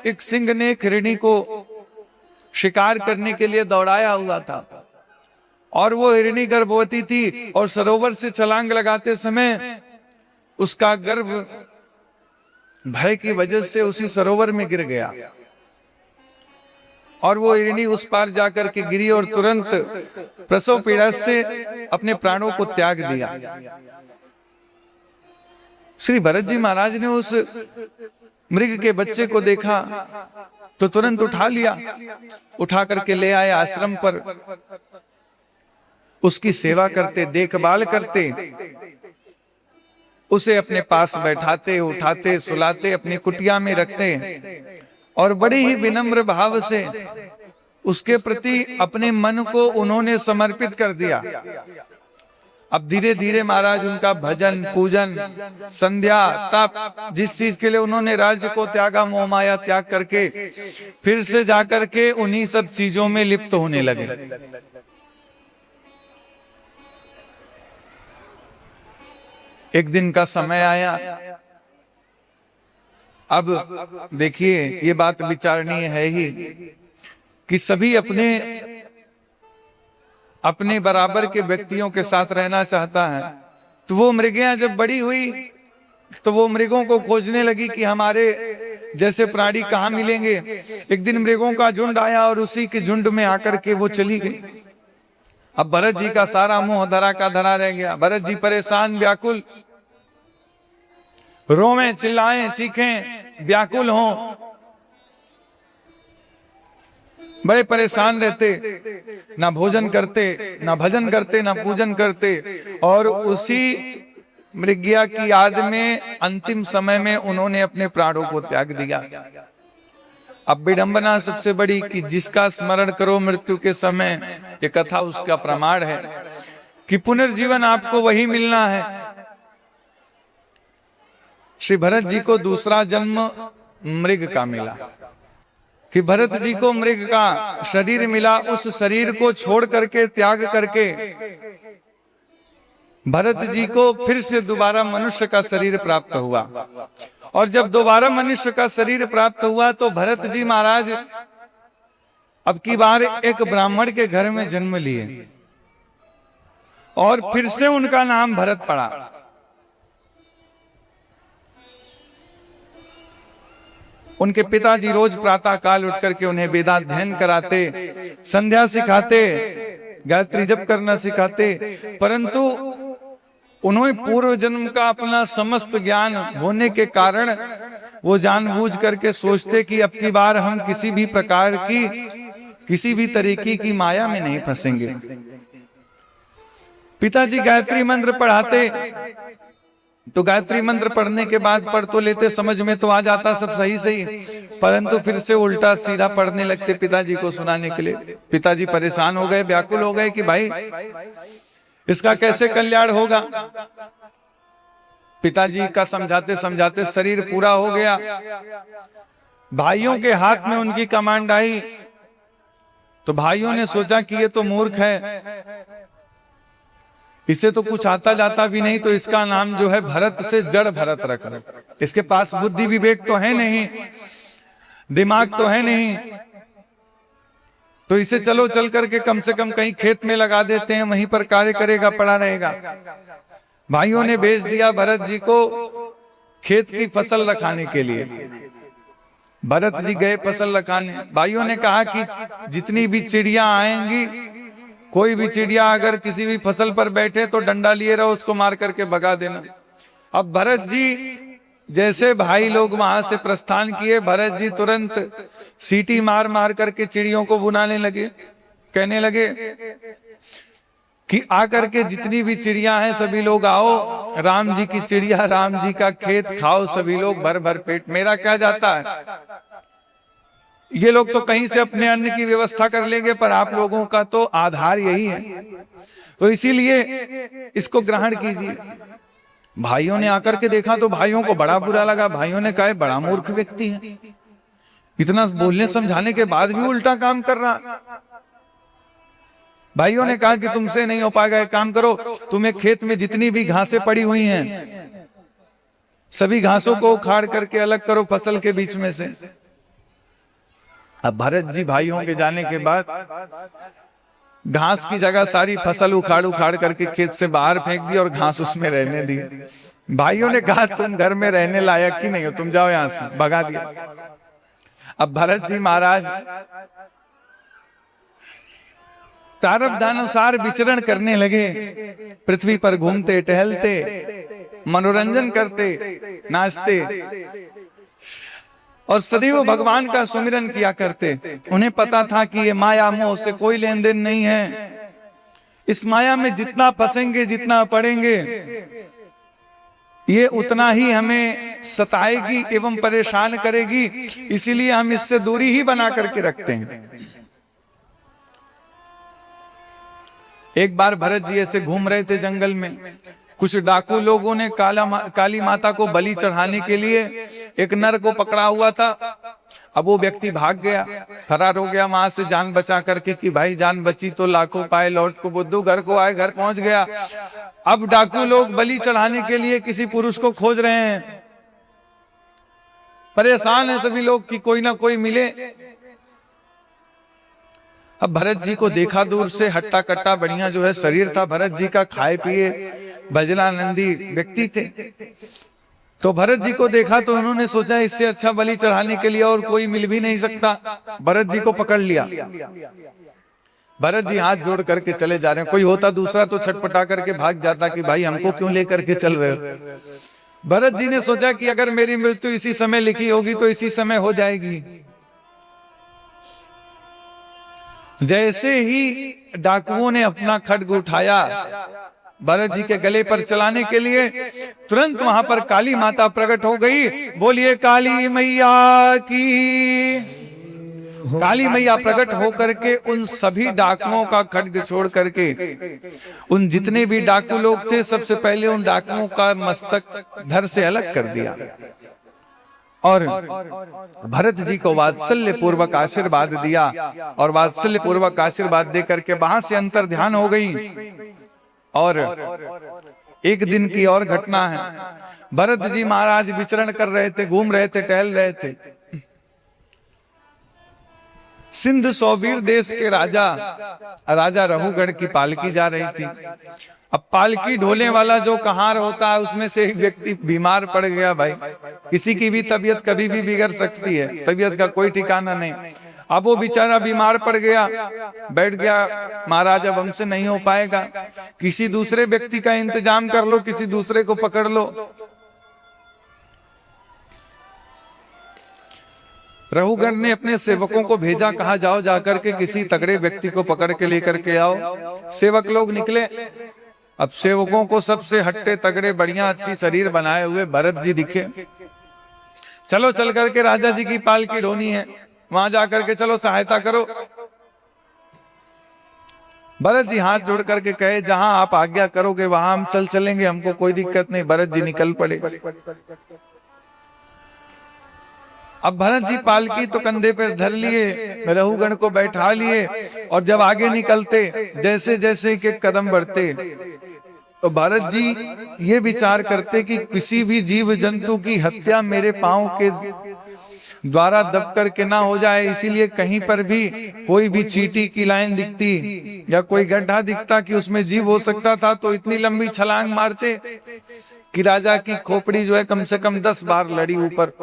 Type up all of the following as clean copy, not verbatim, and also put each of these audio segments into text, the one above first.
एक सिंह ने एक हिरणी को शिकार करने के लिए दौड़ाया हुआ था और वो हिरणी गर्भवती थी और सरोवर से छलांग लगाते समय उसका गर्भ भय की वजह से उसी सरोवर में गिर गया और वो हिरणी उस पार जाकर के गिरी और तुरंत प्रसव पीड़ा से अपने प्राणों को त्याग दिया। श्री भरत जी महाराज ने उस मृग के बच्चे को देखा तो तुरंत उठा लिया, उठा करके ले आए आश्रम पर, उसकी सेवा करते, देखभाल करते, उसे अपने पास बैठाते, उठाते, सुलाते, अपनी कुटिया में रखते और बड़े ही विनम्र भाव से उसके प्रति अपने मन को उन्होंने समर्पित कर दिया। अब धीरे धीरे महाराज उनका भजन, पूजन, संध्या, तप, जिस चीज के लिए उन्होंने राज्य को त्यागा, मोह माया त्याग करके फिर से जाकर के उन्हीं सब चीजों में लिप्त होने लगे। एक दिन का समय आया। अब देखिए, ये बात विचारणीय है ही कि सभी अपने अपने बराबर के व्यक्तियों के साथ रहना चाहता है। तो वो मृगियां जब बड़ी हुई तो वो मृगों को खोजने लगी कि हमारे जैसे प्राणी कहाँ मिलेंगे। एक दिन मृगों का झुंड आया और उसी के झुंड में आकर के वो चली गई। अब भरत जी का सारा मुंह धरा का धरा रह गया। भरत जी परेशान, व्याकुल, रोवें, चिल्लाएं, चीखें, व्याकुल हों, बड़े परेशान रहते, ना भोजन करते, ना भजन करते, ना पूजन करते और उसी मृग्या की याद में अंतिम समय में उन्होंने अपने प्राणों को त्याग दिया। अब विडंबना सबसे बड़ी कि जिसका स्मरण करो मृत्यु के समय, ये कथा उसका प्रमाण है कि पुनर्जीवन आपको वही मिलना है। श्री भरत जी को दूसरा जन्म मृग का मिला कि भरत जी को मृग का शरीर मिला। उस शरीर को छोड़ करके, त्याग करके भरत जी को फिर से दोबारा मनुष्य का शरीर प्राप्त हुआ। और जब दोबारा मनुष्य का शरीर प्राप्त हुआ तो भरत जी महाराज अब की बार एक ब्राह्मण के घर में जन्म लिए और फिर से उनका नाम भरत पड़ा। उनके पिताजी रोज प्रातः काल उठ करके उन्हें वेदाध्ययन कराते, संध्या सिखाते, गायत्री जप करना सिखाते, परंतु उन्होंने पूर्व जन्म का अपना समस्त ज्ञान होने के कारण वो जानबूझ करके सोचते कि अब की बार हम किसी भी प्रकार की, किसी भी तरीके की माया में नहीं फंसेंगे। पिताजी गायत्री मंत्र पढ़ाते तो गायत्री मंत्र पढ़ने के बाद पढ़ तो लेते, समझ में तो आ जाता सब सही सही, परंतु फिर से उल्टा सीधा पढ़ने लगते पिताजी को सुनाने के लिए। पिताजी परेशान हो गए, व्याकुल हो गए कि भाई इसका कैसे कल्याण होगा। पिताजी का समझाते समझाते शरीर पूरा हो गया। भाइयों के हाथ में उनकी कमांड आई तो भाइयों ने सोचा कि ये तो मूर्ख है, इसे तो कुछ आता जाता भी नहीं, तो इसका नाम जो है भरत से जड़ भरत रख लो। इसके पास बुद्धि विवेक तो है नहीं, दिमाग तो है नहीं, तो इसे चलो चल करके कम से कम कहीं खेत में लगा देते हैं, वहीं पर कार्य करेगा, पड़ा रहेगा। भाइयों ने भेज दिया भरत जी को खेत की फसल रखाने के लिए। भरत जी गए फसल रखाने। भाइयों ने कहा कि जितनी भी चिड़िया आएंगी, कोई भी चिड़िया अगर किसी भी फसल पर बैठे तो डंडा लिए रहो, उसको मार करके भगा देना। अब भरत जी जैसे भाई लोग वहां से प्रस्थान किए, भरत जी तुरंत सीटी मार मार करके चिड़ियों को बुलाने लगे। कहने लगे कि आकर के जितनी भी चिड़िया हैं सभी लोग आओ, राम जी की चिड़िया, राम जी का खेत खाओ सभी लोग भर भर पेट। मेरा क्या जाता है, ये लोग तो कहीं से अपने अन्न की व्यवस्था कर लेंगे, पर आप लोगों का तो आधार यही है, तो इसीलिए इसको ग्रहण कीजिए। भाइयों ने आकर के देखा तो भाइयों को बड़ा बुरा लगा। भाइयों ने कहा बड़ा मूर्ख व्यक्ति है, इतना बोलने समझाने के बाद भी उल्टा काम कर रहा। भाइयों ने कहा कि तुमसे नहीं हो पाएगा, एक काम करो, तुम्हें खेत में जितनी भी घासें पड़ी हुई हैं सभी घासों को उखाड़ करके अलग करो फसल के बीच में से। अब भरत जी भाइयों के जाने के बाद घास की जगह सारी फसल उखाड़ उखाड़ करके खेत से बाहर फेंक दी और घास उसमें रहने दी। भाइयों ने कहा तुम घर में रहने लायक ही नहीं हो, तुम जाओ यहां से, भगा दिया। अब भरत जी महाराज प्रारब्धानुसार विचरण करने लगे, पृथ्वी पर घूमते टहलते, मनोरंजन करते, नाचते और सदैव भगवान का सुमिरन किया करते। उन्हें पता था कि ये माया मोह से कोई लेन देन नहीं है। इस माया में जितना फंसेंगे, जितना पड़ेंगे, ये उतना ही हमें सताएगी एवं परेशान करेगी, इसीलिए हम इससे दूरी ही बना करके रखते हैं। एक बार भरत जी ऐसे घूम रहे थे जंगल में, कुछ डाकू लोगों ने काली माता को बलि चढ़ाने के लिए एक नर को पकड़ा हुआ था। अब वो व्यक्ति भाग गया, फरार हो गया वहां से जान बचा करके कि भाई जान बची तो लाखों पाए लौट को बुद्धू, घर को आए, घर पहुंच गया। अब डाकू लोग बलि चढ़ाने के लिए किसी पुरुष को खोज रहे हैं, परेशान है सभी लोग कि कोई ना कोई मिले। अब भरत जी को देखा दूर से, हट्टा कट्टा बढ़िया जो है शरीर था भरत जी का, खाए पिए भजनानंदी व्यक्ति थे। तो भरत जी को देखा तो उन्होंने सोचा इससे अच्छा बलि चढ़ाने के लिए और कोई मिल भी नहीं सकता। भरत जी को पकड़ लिया। भरत जी हाथ जोड़ करके चले जा रहे हैं। कोई होता दूसरा तो छटपटा करके भाग जाता कि भाई हमको क्यों लेकर के चल रहे हो। भरत जी ने सोचा कि अगर मेरी मृत्यु इसी समय लिखी होगी तो इसी समय हो जाएगी। जैसे ही डाकुओं ने अपना खड्ग उठाया भरत जी के गले पर चलाने के लिए, तुरंत वहां पर काली माता प्रकट हो गई। बोलिए काली मैया की। काली मैया प्रकट होकर के उन सभी डाकुओं का खड्ग छोड़ करके, उन जितने भी डाकू लोग थे सबसे पहले उन डाकुओं का मस्तक धड़ से अलग कर दिया और भरत जी को वात्सल्य पूर्वक आशीर्वाद दिया। और वात्सल्य पूर्वक आशीर्वाद दे करके वहां से अंतर ध्यान हो गई। और एक दिन की और घटना है, भरत जी महाराज विचरण कर रहे थे, घूम रहे थे, टहल रहे थे। सिंध सौवीर देश के राजा रहुगढ़ की पालकी जा रही थी। अब पालकी ढोने वाला जो कहार होता है उसमें से एक व्यक्ति बीमार पड़ गया। भाई किसी की भी तबीयत कभी भी बिगड़ सकती है, तबीयत का कोई ठिकाना नहीं। अब वो बेचारा बीमार पड़ गया, बैठ गया। महाराज अब हमसे नहीं हो पाएगा, किसी दूसरे व्यक्ति का इंतजाम कर लो, किसी दूसरे को पकड़ लो। रहुगढ़ ने अपने सेवकों को भेजा, कहा जाओ जाकर के किसी तगड़े व्यक्ति को पकड़ के लेकर के आओ। सेवक लोग निकले। अब सेवकों को सबसे हट्टे तगड़े बढ़िया अच्छी शरीर बनाए हुए भरत जी दिखे। चलो चल करके राजा जी की पालकी ढोनी है, वहां जाकर के चलो सहायता करो। भरत जी हाथ जोड़ करके कहे जहां आप आज्ञा करोगे वहां हम चल चलेंगे, हमको कोई दिक्कत नहीं। भरत जी निकल पड़े। अब भरत जी पालकी तो कंधे पर धर लिए, रहुगण को बैठा लिए और जब आगे निकलते जैसे जैसे के कदम बढ़ते तो भरत जी ये विचार करते कि किसी भी जीव जंतु की हत्या मेरे पांव के द्वारा दब करके ना हो जाए, इसीलिए कहीं पर भी कोई भी चींटी की लाइन दिखती या कोई गड्ढा दिखता कि उसमें जीव हो सकता था तो इतनी लंबी छलांग मारते कि राजा की खोपड़ी जो है कम से कम 10 बार लड़ी ऊपर।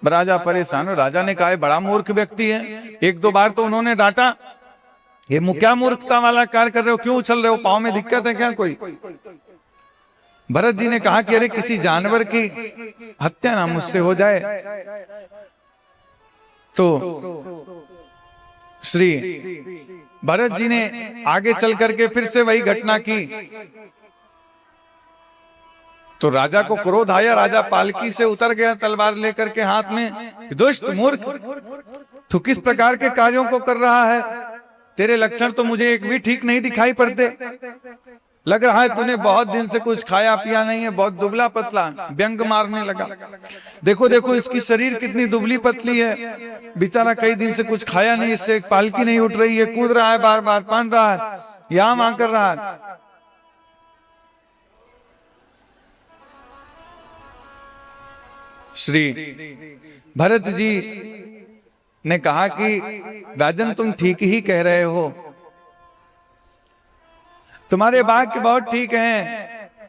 राजा परेशान हो। राजा ने कहा बड़ा मूर्ख व्यक्ति है। 1-2 बार तो उन्होंने डांटा, ये क्या मूर्खता वाला कार्य कर रहे हो, क्यों उछल रहे हो, पांव में दिक्कत है क्या कोई। भरत जी ने कहा कि अरे किसी जानवर की हत्या ना मुझसे हो जाए। तो श्री भरत जी ने आगे चल करके फिर से वही घटना की तो राजा को क्रोध आया। राजा पालकी से उतर गया तलवार लेकर के हाथ में। दुष्ट मूर्ख, तू किस प्रकार के कार्यों को कर रहा है, तेरे लक्षण तो मुझे एक भी ठीक नहीं दिखाई पड़ते। लग रहा है तूने बहुत दिन से कुछ खाया पिया नहीं है, बहुत दुबला पतला। व्यंग मारने लगा। देखो देखो इसकी शरीर कितनी दुबली पतली है, बेचारा कई दिन से कुछ खाया नहीं, इससे पालकी नहीं उठ रही है, कूद रहा है, बार बार पान रहा है, यहां वहां कर रहा है। श्री भरत जी ने कहा कि राजन तुम ठीक ही कह रहे हो, तुम्हारे वाक्य बहुत ठीक हैं।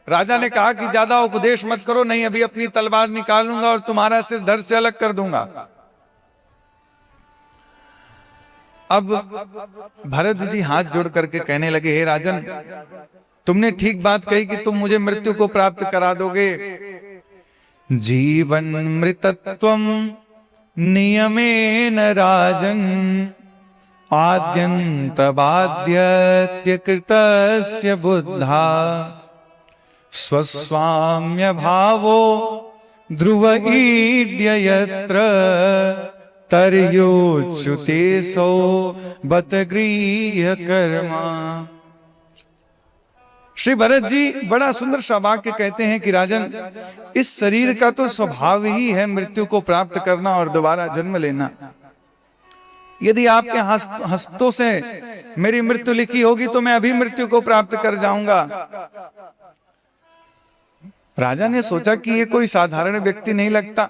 राजा ने कहा कि ज्यादा उपदेश मत करो, नहीं अभी अपनी तलवार निकालूंगा और तुम्हारा सिर धड़ से अलग कर दूंगा। अब भरत जी हाथ जोड़ करके कहने लगे, हे राजन तुमने ठीक बात कही कि तुम मुझे मृत्यु को प्राप्त करा दोगे। जीवन मृतत्वम नियमेन राजन आद्यन्तवाद्यत्य कृतस्य बुद्धा स्वस्वाम्य भावो ध्रुव ईड्य यत्र तर्योच्युते सो बत गृह्य कर्मा। श्री भरत जी बड़ा सुंदर सा वाक्य कहते हैं कि राजन, इस शरीर का तो स्वभाव ही है मृत्यु को प्राप्त करना और दोबारा जन्म लेना। यदि आपके हस्तों से मेरी मृत्यु लिखी होगी तो मैं अभी मृत्यु को प्राप्त कर जाऊंगा। राजा ने सोचा कि ये कोई साधारण व्यक्ति नहीं लगता,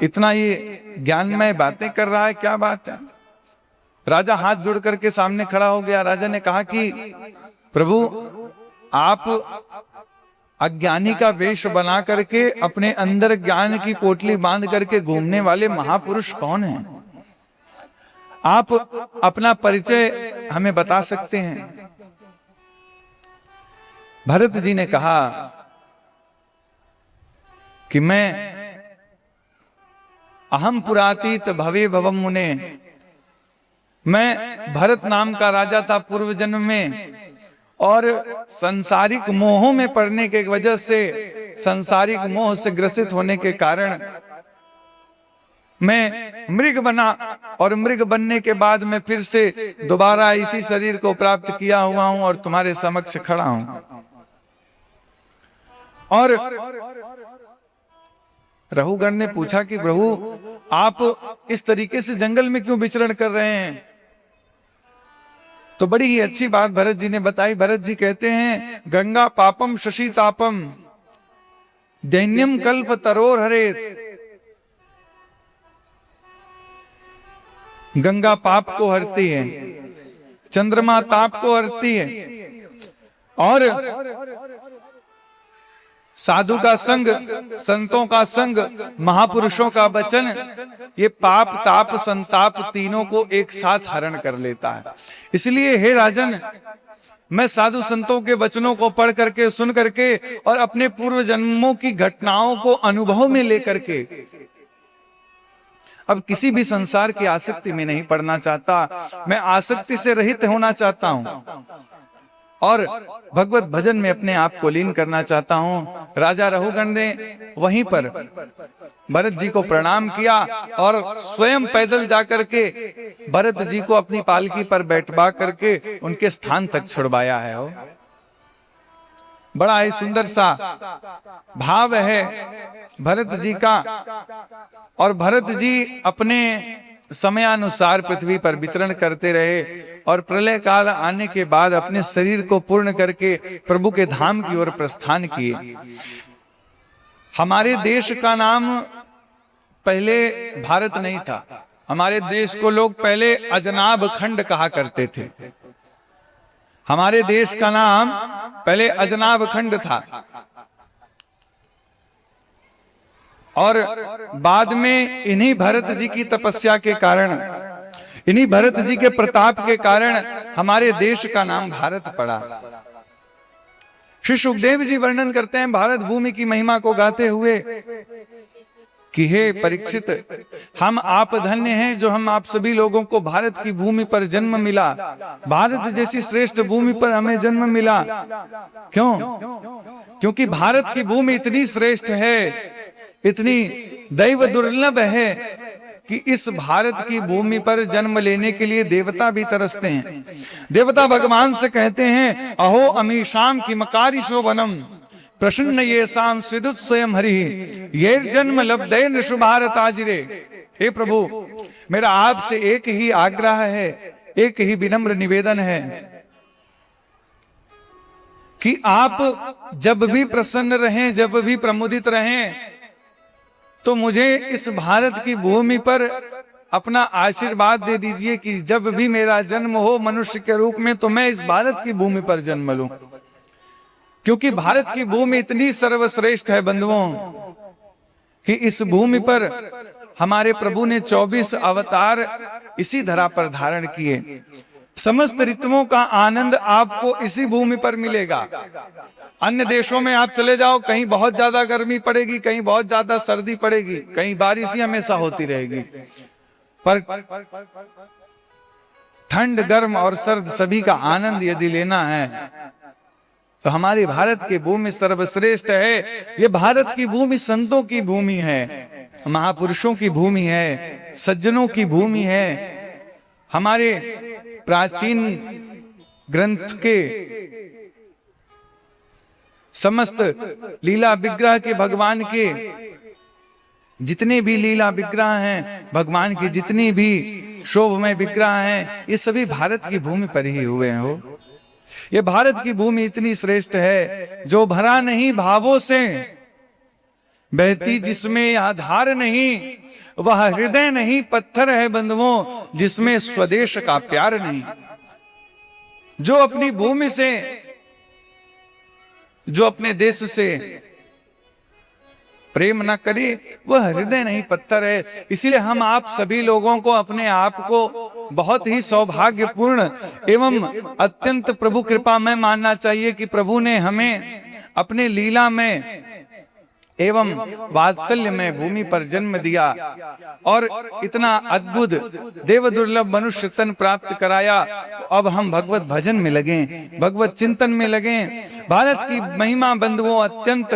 इतना ये ज्ञानमय बातें कर रहा है, क्या बात है। राजा हाथ जोड़ करके सामने खड़ा हो गया। राजा ने कहा कि प्रभु, आप अज्ञानी का वेश बना करके अपने अंदर ज्ञान की पोटली बांध करके घूमने वाले महापुरुष कौन हैं? आप अपना परिचय हमें बता सकते हैं? भरत जी ने कहा कि मैं अहम पुरातीत भवे भवम मुने, मैं भरत नाम का राजा था पूर्व जन्म में, और संसारिक मोहों में पड़ने के वजह से, संसारिक मोह से ग्रसित होने के कारण मैं मृग बना, और मृग बनने के बाद मैं फिर से दोबारा इसी शरीर को प्राप्त किया हुआ हूं और तुम्हारे समक्ष खड़ा हूं। और रघुगण ने पूछा कि प्रभु, आप इस तरीके से जंगल में क्यों विचरण कर रहे हैं? तो बड़ी ही अच्छी बात भरत जी ने बताई। भरत जी कहते हैं, गंगा पापम शशि तापम दैन्यम कल्प तरोर हरेत। गंगा पाप को हरती है, चंद्रमा ताप को हरती है, और साधु का संग, संतों का संग, महापुरुषों का वचन, ये पाप ताप संताप तीनों को एक साथ हरण कर लेता है। इसलिए हे राजन, मैं साधु संतों के वचनों को पढ़ करके, सुन करके और अपने पूर्व जन्मों की घटनाओं को अनुभव में लेकर के अब किसी भी संसार की आसक्ति में नहीं पड़ना चाहता। मैं आसक्ति से रहित होना चाहता हूं और भगवत भजन में अपने आप को लीन करना चाहता हूं। राजा रघुगण ने वहीं पर भरत जी को प्रणाम किया और स्वयं पैदल जाकर के भरत जी को अपनी पालकी पर बैठवा करके उनके स्थान तक छुड़वाया है। बड़ा ही सुंदर सा भाव है भरत जी का। और भरत जी अपने समयानुसार पृथ्वी पर विचरण करते रहे और प्रलय काल आने के बाद अपने शरीर को पूर्ण करके प्रभु के धाम की ओर प्रस्थान किए। हमारे देश का नाम पहले भारत नहीं था। हमारे देश को लोग पहले अजनाब खंड कहा करते थे। हमारे देश का नाम पहले अजनाब खंड था और बाद में इन्हीं भरत जी की तपस्या के कारण, इन्हीं भरत जी के प्रताप के कारण हमारे देश का नाम भारत पड़ा। श्री सुखदेव जी वर्णन करते हैं भारत भूमि की महिमा को गाते हुए कि हे परीक्षित, हम आप धन्य हैं जो हम आप सभी लोगों को भारत की भूमि पर जन्म मिला। भारत जैसी श्रेष्ठ भूमि पर हमें जन्म मिला। क्यों? क्योंकि भारत की भूमि इतनी श्रेष्ठ है, इतनी दैव दुर्लभ है कि इस भारत की भूमि पर जन्म लेने के लिए देवता भी तरसते हैं। देवता भगवान से कहते हैं, अहो अमीशाम की मकारी शोभनम प्रसन्न ये शाम सिद्धुत स्वयं हरि ये जन्म लब्धे नृषु भारत आजिरे। हे प्रभु, मेरा आपसे एक ही आग्रह है, एक ही विनम्र निवेदन है कि आप जब भी प्रसन्न रहें, जब भी प्रमुदित रहें, तो मुझे इस भारत की भूमि पर अपना आशीर्वाद दे दीजिए कि जब भी मेरा जन्म हो मनुष्य के रूप में तो मैं इस भारत की भूमि पर जन्म लूं, क्योंकि भारत की भूमि इतनी सर्वश्रेष्ठ है बंधुओं कि इस भूमि पर हमारे प्रभु ने 24 अवतार इसी धरा पर धारण किए। समस्त ऋतुओं का आनंद आपको इसी भूमि पर मिलेगा। अन्य देशों में आप चले जाओ, कहीं बहुत ज्यादा गर्मी पड़ेगी, कहीं बहुत ज्यादा सर्दी पड़ेगी, कहीं बारिश ही हमेशा होती रहेगी, पर ठंड गर्म और सर्द सभी का आनंद यदि लेना है तो हमारी भारत की भूमि सर्वश्रेष्ठ है। ये भारत की भूमि संतों की भूमि है, महापुरुषों की भूमि है, सज्जनों की भूमि है। हमारे प्राचीन ग्रंथ के समस्त लीला विग्रह के भगवान के जितने भी लीला विग्रह हैं, भगवान की जितनी भी शोभमय विग्रह हैं, ये सभी भारत की भूमि पर ही हुए हैं। हो ये भारत की भूमि इतनी श्रेष्ठ है जो भरा नहीं भावों से, बहती जिसमें आधार नहीं, वह हृदय नहीं पत्थर है बंधुओं जिसमें स्वदेश का प्यार नहीं। जो अपनी भूमि से, जो अपने देश से प्रेम न करे वह हृदय नहीं पत्थर है। इसीलिए हम आप सभी लोगों को अपने आप को बहुत ही सौभाग्यपूर्ण एवं अत्यंत प्रभु कृपा में मानना चाहिए कि प्रभु ने हमें अपने लीला में एवं वात्सल्य में भूमि पर जन्म दिया और इतना अद्भुत देव दुर्लभ मनुष्य तन प्राप्त कराया। अब हम भगवत भजन में लगे, भगवत चिंतन में लगे। भारत की महिमा बंधुओं अत्यंत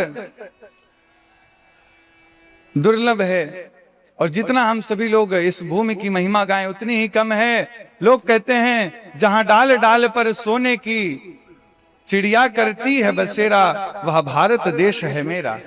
दुर्लभ है और जितना हम सभी लोग इस भूमि की महिमा गाएं उतनी ही कम है। लोग कहते हैं जहां डाल डाल पर सोने की चिड़िया करती है बसेरा, वह भारत देश है मेरा।